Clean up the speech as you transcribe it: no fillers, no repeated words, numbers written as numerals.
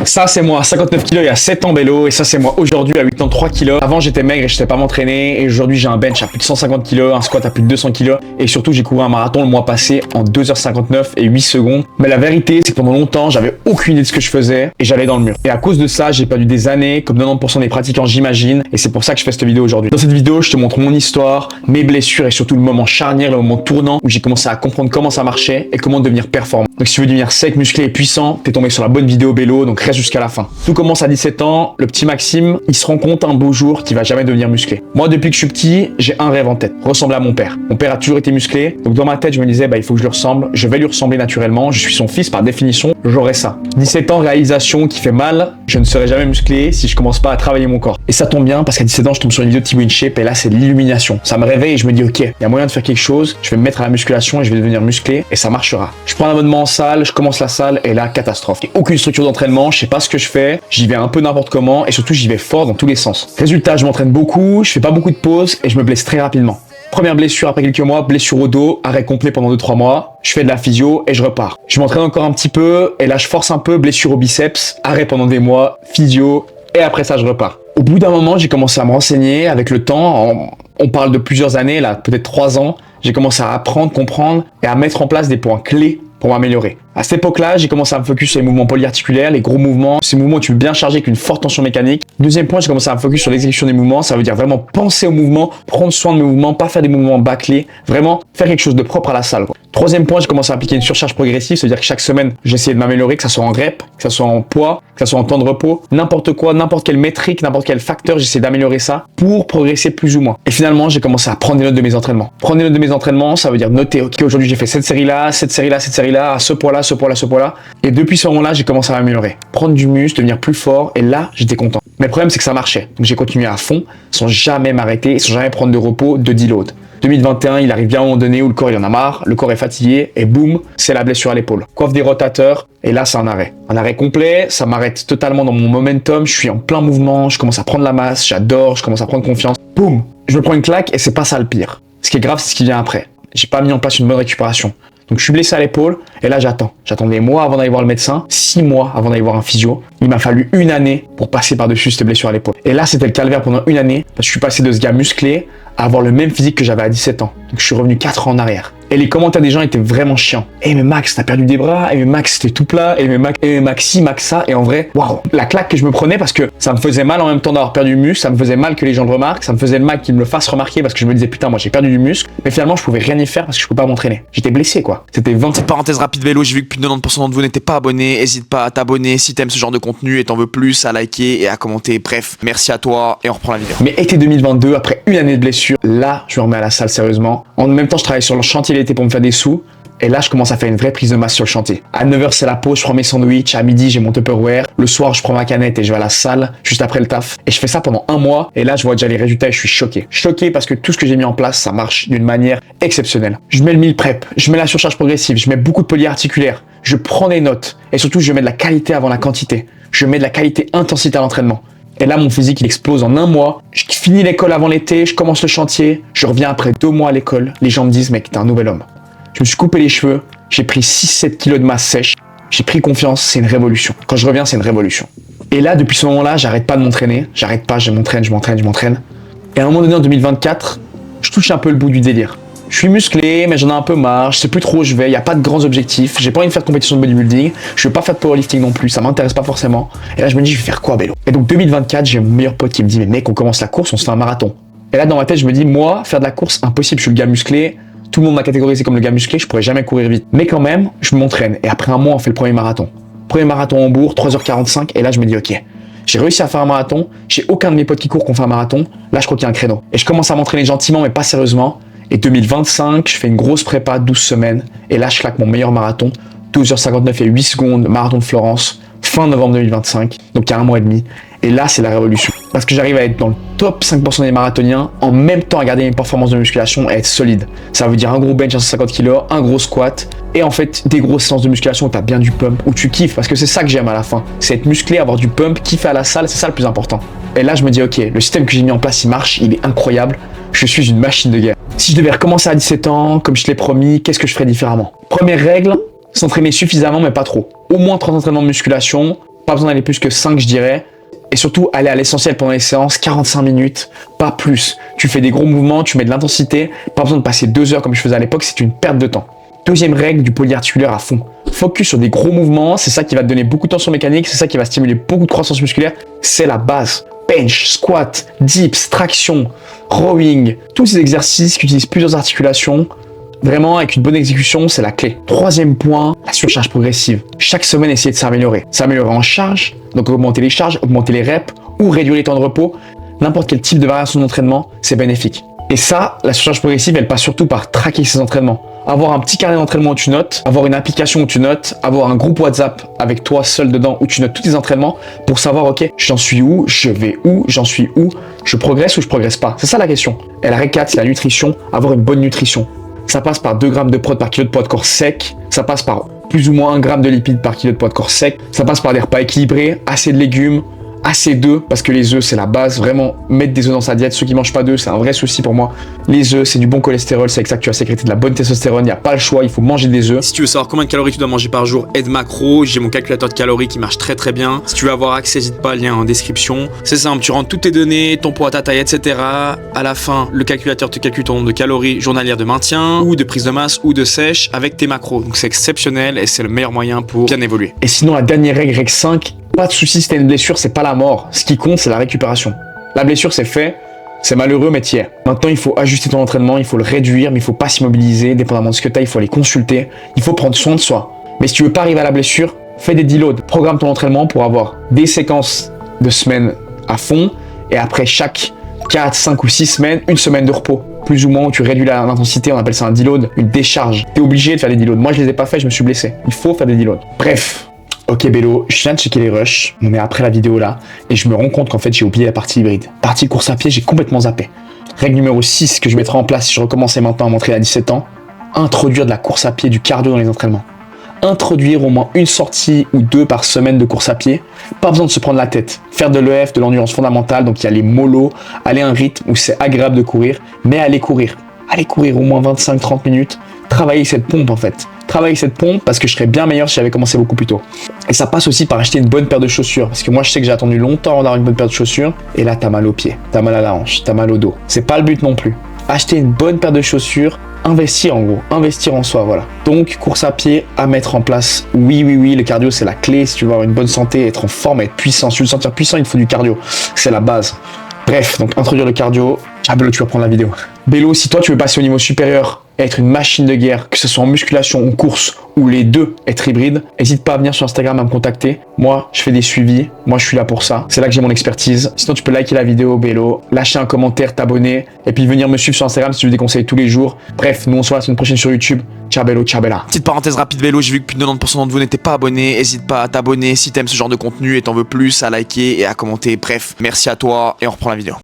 Ça, c'est moi à 59 kg il y a 7 ans vélo, et ça, c'est moi aujourd'hui à 83 kg. Avant, j'étais maigre et je sais pas m'entraîner, et aujourd'hui, j'ai un bench à plus de 150 kg, un squat à plus de 200 kg, et surtout, j'ai couru un marathon le mois passé en 2h59 et 8 secondes. Mais la vérité, c'est que pendant longtemps, j'avais aucune idée de ce que je faisais, et j'allais dans le mur. Et à cause de ça, j'ai perdu des années, comme 90% des pratiquants, j'imagine, et c'est pour ça que je fais cette vidéo aujourd'hui. Dans cette vidéo, je te montre mon histoire, mes blessures, et surtout le moment charnière, le moment tournant, où j'ai commencé à comprendre comment ça marchait, et comment devenir performant. Donc si tu veux devenir sec, musclé et puissant, t'es tombé sur la bonne vidéo vélo, donc reste jusqu'à la fin. Tout commence à 17 ans, le petit Maxime, il se rend compte un beau jour qu'il va jamais devenir musclé. Moi, depuis que je suis petit, j'ai un rêve en tête, ressembler à mon père. Mon père a toujours été musclé, donc dans ma tête, je me disais, il faut que je lui ressemble, je vais lui ressembler naturellement, je suis son fils par définition, j'aurai ça. 17 ans, réalisation qui fait mal, je ne serai jamais musclé si je commence pas à travailler mon corps. Et ça tombe bien parce qu'à 17 ans, je tombe sur une vidéo de Thibaut InShape et là, c'est l'illumination. Ça me réveille et je me dis, ok, il y a moyen de faire quelque chose, je vais me mettre à la musculation et je vais devenir musclé et ça marchera. Je prends un abonnement en salle, je commence la salle et là, catastrophe. Et aucune structure d'entraînement, je sais pas ce que je fais, j'y vais un peu n'importe comment et surtout, j'y vais fort dans tous les sens. Résultat, je m'entraîne beaucoup, je fais pas beaucoup de pauses et je me blesse très rapidement. Première blessure après quelques mois, blessure au dos, arrêt complet pendant 2-3 mois, je fais de la physio et je repars. Je m'entraîne encore un petit peu et là je force un peu, blessure au biceps, arrêt pendant des mois, physio et après ça je repars. Au bout d'un moment, j'ai commencé à me renseigner avec le temps, on parle de plusieurs années là, peut-être 3 ans, j'ai commencé à apprendre, comprendre et à mettre en place des points clés pour m'améliorer. À cette époque-là, j'ai commencé à me focus sur les mouvements polyarticulaires, les gros mouvements, ces mouvements où tu peux bien charger avec une forte tension mécanique. Deuxième point, j'ai commencé à me focus sur l'exécution des mouvements, ça veut dire vraiment penser aux mouvements, prendre soin de mes mouvements, pas faire des mouvements bâclés, vraiment faire quelque chose de propre à la salle. Troisième point, j'ai commencé à appliquer une surcharge progressive, c'est-à-dire que chaque semaine, j'essayais de m'améliorer, que ça soit en rep, que ça soit en poids, que ça soit en temps de repos, n'importe quoi, n'importe quelle métrique, n'importe quel facteur, j'essayais d'améliorer ça pour progresser plus ou moins. Et finalement, j'ai commencé à prendre des notes de mes entraînements. Prendre des notes de mes entraînements, ça veut dire noter, ok, aujourd'hui j'ai fait cette série-là, cette série-là, cette série-là, à ce poids-là, ce poids-là, ce poids-là. Et depuis ce moment-là, j'ai commencé à m'améliorer. Prendre du muscle, devenir plus fort, et là, j'étais content. Mais le problème, c'est que ça marchait. Donc j'ai continué à fond, sans jamais m'arrêter, sans jamais prendre de repos, de deload. 2021, il arrive bien à un moment donné où le corps il en a marre, le corps est fatigué et boum, c'est la blessure à l'épaule. Coiffe des rotateurs et là c'est un arrêt. Un arrêt complet, ça m'arrête totalement dans mon momentum, je suis en plein mouvement, je commence à prendre la masse, j'adore, je commence à prendre confiance. Boum, je me prends une claque et c'est pas ça le pire. Ce qui est grave, c'est ce qui vient après. J'ai pas mis en place une bonne récupération. Donc je suis blessé à l'épaule et là j'attends. J'attends des mois avant d'aller voir le médecin, 6 mois avant d'aller voir un physio. Il m'a fallu 1 année pour passer par-dessus cette blessure à l'épaule. Et là c'était le calvaire pendant 1 année parce que je suis passé de ce gars musclé à avoir le même physique que j'avais à 17 ans. Donc je suis revenu 4 ans en arrière. Et les commentaires des gens étaient vraiment chiants. Eh mais Max, t'as perdu des bras, eh mais Max, t'es tout plat, eh mais Max ci, Max ça. Et en vrai, waouh, la claque que je me prenais parce que ça me faisait mal en même temps d'avoir perdu du muscle, ça me faisait mal que les gens le remarquent, ça me faisait mal qu'ils me le fassent remarquer parce que je me disais putain, moi j'ai perdu du muscle. Mais finalement, je pouvais rien y faire parce que je pouvais pas m'entraîner. J'étais blessé quoi. C'était 20. Petite parenthèse rapide vélo, j'ai vu que plus de 90% d'entre vous n'étaient pas abonnés. Hésite pas à t'abonner si t'aimes ce genre de contenu et t'en veux plus, à liker et à commenter. Bref, merci à toi et on reprend la vidéo. Mais été 2022, après 1 année de blessure, là, je me remets à la salle sérieusement. En même temps, je travaille sur le chantier l'été pour me faire des sous. Et là, je commence à faire une vraie prise de masse sur le chantier. À 9h, c'est la pause, je prends mes sandwichs. À midi, j'ai mon Tupperware. Le soir, je prends ma canette et je vais à la salle juste après le taf. Et je fais ça pendant 1 mois. Et là, je vois déjà les résultats et je suis choqué. Choqué parce que tout ce que j'ai mis en place, ça marche d'une manière exceptionnelle. Je mets le meal prep, je mets la surcharge progressive, je mets beaucoup de polyarticulaires. Je prends des notes. Et surtout, je mets de la qualité avant la quantité. Je mets de la qualité intensité à l'entraînement. Et là, mon physique, il explose en 1 mois. Je finis l'école avant l'été, je commence le chantier. Je reviens après 2 mois à l'école. Les gens me disent, mec, t'es un nouvel homme. Je me suis coupé les cheveux, j'ai pris 6-7 kilos de masse sèche, j'ai pris confiance, c'est une révolution. Quand je reviens, c'est une révolution. Et là, depuis ce moment-là, j'arrête pas de m'entraîner, j'arrête pas, je m'entraîne. Et à un moment donné, en 2024, je touche un peu le bout du délire. Je suis musclé, mais j'en ai un peu marre, je sais plus trop où je vais, il y a pas de grands objectifs, j'ai pas envie de faire de compétition de bodybuilding, je veux pas faire de powerlifting non plus, ça m'intéresse pas forcément. Et là, je me dis, je vais faire quoi, vélo? Et donc 2024, j'ai mon meilleur pote qui me dit, mais mec, on commence la course, on se fait un marathon. Et là, dans ma tête, je me dis, moi, faire de la course, impossible, je suis le gars musclé. Tout le monde m'a catégorisé comme le gars musclé, je pourrais jamais courir vite. Mais quand même, je m'entraîne. Et après 1 mois, on fait le premier marathon. Premier marathon en Bourg, 3h45. Et là, je me dis, ok, j'ai réussi à faire un marathon. J'ai aucun de mes potes qui courent qu'on fait un marathon. Là, je crois qu'il y a un créneau. Et je commence à m'entraîner gentiment, mais pas sérieusement. Et 2025, je fais une grosse prépa, 12 semaines. Et là, je claque mon meilleur marathon. 12h59 et 8 secondes, marathon de Florence. Fin novembre 2025. Donc, il y a 1 mois et demi. Et là, c'est la révolution. Parce que j'arrive à être dans le top 5% des marathoniens, en même temps à garder mes performances de musculation et être solide. Ça veut dire un gros bench à 150 kg, un gros squat, et en fait, des grosses séances de musculation où tu as bien du pump, où tu kiffes, parce que c'est ça que j'aime à la fin. C'est être musclé, avoir du pump, kiffer à la salle, c'est ça le plus important. Et là, je me dis, ok, le système que j'ai mis en place, il marche, il est incroyable, je suis une machine de guerre. Si je devais recommencer à 17 ans, comme je te l'ai promis, qu'est-ce que je ferais différemment? Première règle, s'entraîner suffisamment, mais pas trop. Au moins 3 entraînements de musculation, Pas besoin d'aller plus que 5, je dirais. Et surtout, aller à l'essentiel pendant les séances, 45 minutes, pas plus. Tu fais des gros mouvements, tu mets de l'intensité, pas besoin de passer 2 heures comme je faisais à l'époque, c'est une perte de temps. Deuxième règle du polyarticulaire à fond. Focus sur des gros mouvements, c'est ça qui va te donner beaucoup de tension mécanique, c'est ça qui va stimuler beaucoup de croissance musculaire, c'est la base. Bench, squat, dips, traction, rowing, tous ces exercices qui utilisent plusieurs articulations, vraiment avec une bonne exécution, c'est la clé. Troisième point, la surcharge progressive. Chaque semaine, essayer de s'améliorer. S'améliorer en charge, donc augmenter les charges, augmenter les reps ou réduire les temps de repos. N'importe quel type de variation d'entraînement, c'est bénéfique. Et ça, la surcharge progressive, elle passe surtout par traquer ses entraînements. Avoir un petit carnet d'entraînement où tu notes, avoir une application où tu notes, avoir un groupe WhatsApp avec toi seul dedans où tu notes tous tes entraînements pour savoir, ok, j'en suis où, je vais où, j'en suis où, je progresse ou je progresse pas. C'est ça la question. Et la règle 4, c'est la nutrition, avoir une bonne nutrition. Ça passe par 2 grammes de prot par kilo de poids de corps sec, ça passe par plus ou moins 1 gramme de lipides par kilo de poids de corps sec, ça passe par des repas équilibrés, assez de légumes, assez d'œufs, parce que les œufs c'est la base, vraiment mettre des œufs dans sa diète. Ceux qui mangent pas d'œufs, c'est un vrai souci pour moi. Les œufs, c'est du bon cholestérol, c'est avec ça que tu vas sécréter de la bonne testostérone, il n'y a pas le choix, il faut manger des œufs. Si tu veux savoir combien de calories tu dois manger par jour, aide macro, j'ai mon calculateur de calories qui marche très bien. Si tu veux avoir accès, n'hésite pas, lien en description. C'est simple, tu rentres toutes tes données, ton poids, ta taille, etc. À la fin, le calculateur te calcule ton nombre de calories journalières de maintien, ou de prise de masse, ou de sèche, avec tes macros. Donc c'est exceptionnel et c'est le meilleur moyen pour bien évoluer. Et sinon, la dernière règle, règle 5, pas de soucis si t'as une blessure, c'est pas la mort. Ce qui compte, c'est la récupération. La blessure, c'est fait, c'est malheureux, mais t'y es. Maintenant, il faut ajuster ton entraînement, il faut le réduire, mais il faut pas s'immobiliser. Dépendamment de ce que t'as, il faut aller consulter. Il faut prendre soin de soi. Mais si tu veux pas arriver à la blessure, fais des deloads. Programme ton entraînement pour avoir des séquences de semaines à fond. Et après chaque 4, 5 ou 6 semaines, une semaine de repos. Plus ou moins où tu réduis l'intensité, on appelle ça un deload, une décharge. T'es obligé de faire des deloads. Moi, je les ai pas fait, je me suis blessé. Il faut faire des deloads. Bref. Ok Bélo, je viens de checker les rushs, on est après la vidéo là, et je me rends compte qu'en fait j'ai oublié la partie hybride. Partie course à pied, j'ai complètement zappé. Règle numéro 6 que je mettrai en place si je recommençais maintenant à m'entraîner à 17 ans, introduire de la course à pied, du cardio dans les entraînements. Introduire au moins une sortie ou 2 par semaine de course à pied, pas besoin de se prendre la tête. Faire de l'EF, de l'endurance fondamentale, donc il y a les molos, aller à un rythme où c'est agréable de courir, mais aller courir. Allez courir au moins 25-30 minutes, travailler cette pompe en fait. Travailler cette pompe parce que je serais bien meilleur si j'avais commencé beaucoup plus tôt. Et ça passe aussi par acheter une bonne paire de chaussures. Parce que moi je sais que j'ai attendu longtemps avant d'avoir une bonne paire de chaussures. Et là t'as mal aux pieds, t'as mal à la hanche, t'as mal au dos. C'est pas le but non plus. Acheter une bonne paire de chaussures, investir en gros, investir en soi, voilà. Donc course à pied à mettre en place. Oui, le cardio c'est la clé. Si tu veux avoir une bonne santé, être en forme, être puissant. Si tu veux te sentir puissant, il te faut du cardio. C'est la base. Bref, donc introduire le cardio. Ah Bélo, tu vas prendre la vidéo. Bélo, si toi tu veux passer au niveau supérieur et être une machine de guerre, que ce soit en musculation ou course, ou les deux, être hybride, n'hésite pas à venir sur Instagram à me contacter. Moi, je fais des suivis. Moi, je suis là pour ça. C'est là que j'ai mon expertise. Sinon, tu peux liker la vidéo, Bélo, lâcher un commentaire, t'abonner, et puis venir me suivre sur Instagram si tu veux des conseils tous les jours. Bref, nous on se voit la semaine prochaine sur YouTube. Ciao Bélo, ciao Bella. Petite parenthèse rapide Vélo, j'ai vu que plus de 90% d'entre vous n'étaient pas abonnés. N'hésite pas à t'abonner si t'aimes ce genre de contenu et t'en veux plus, à liker et à commenter. Bref, merci à toi et on reprend la vidéo.